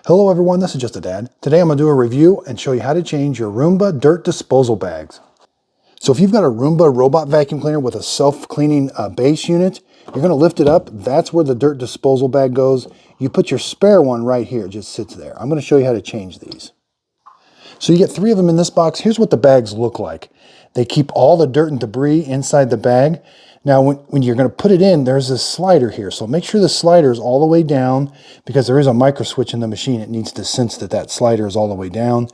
Hello everyone, this is Just a Dad. Today I'm going to do a review and show you how to change your Roomba dirt disposal bags. So if you've got a Roomba robot vacuum cleaner with a self-cleaning base unit, you're going to lift it up. That's where the dirt disposal bag goes. You put your spare one right here. It just sits there. I'm going to show you how to change these. So you get 3 of them in this box. Here's what the bags look like. They keep all the dirt and debris inside the bag. Now, when you're going to put it in, there's this slider here. So make sure the slider is all the way down because there is a micro switch in the machine. It needs to sense that that slider is all the way down.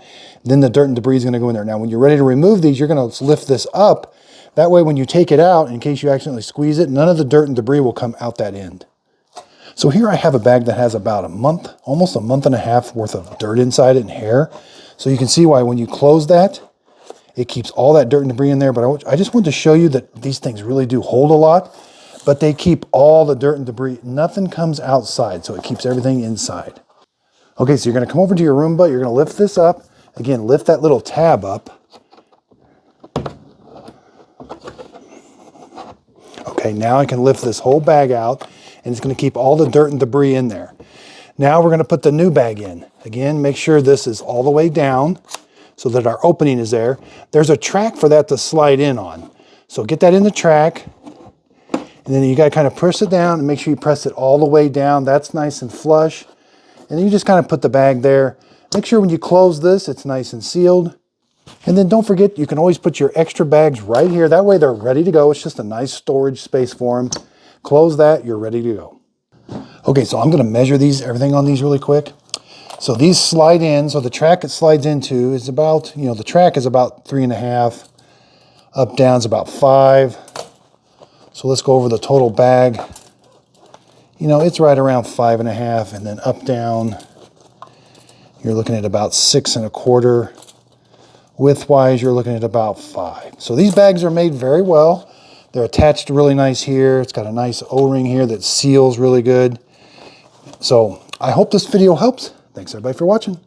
Then the dirt and debris is going to go in there. Now, when you're ready to remove these, you're going to lift this up. That way, when you take it out, in case you accidentally squeeze it, none of the dirt and debris will come out that end. So here I have a bag that has about a month, almost a month and a half worth of dirt inside it and hair. So you can see why when you close that, it keeps all that dirt and debris in there. But I just wanted to show you that these things really do hold a lot, but they keep all the dirt and debris. Nothing comes outside, so it keeps everything inside. Okay, so you're going to come over to your Roomba. You're going to lift this up. Again, lift that little tab up. Okay, now I can lift this whole bag out, and it's going to keep all the dirt and debris in there. Now we're going to put the new bag in. Again, make sure this is all the way down so that our opening is there. There's a track for that to slide in on. So get that in the track, and then you got to kind of press it down and make sure you press it all the way down. That's nice and flush. And then you just kind of put the bag there. Make sure when you close this, it's nice and sealed. And then don't forget, you can always put your extra bags right here. That way they're ready to go. It's just a nice storage space for them. Close that, you're ready to go. Okay, so I'm going to measure everything on these really quick. So these slide in. So the track it slides into is about, the track is about 3.5. Up, down is about 5. So let's go over the total bag. It's right around 5.5. And then up, down, you're looking at about 6.25. Width-wise, you're looking at about 5. So these bags are made very well. They're attached really nice here. It's got a nice O-ring here that seals really good. So I hope this video helps. Thanks everybody for watching.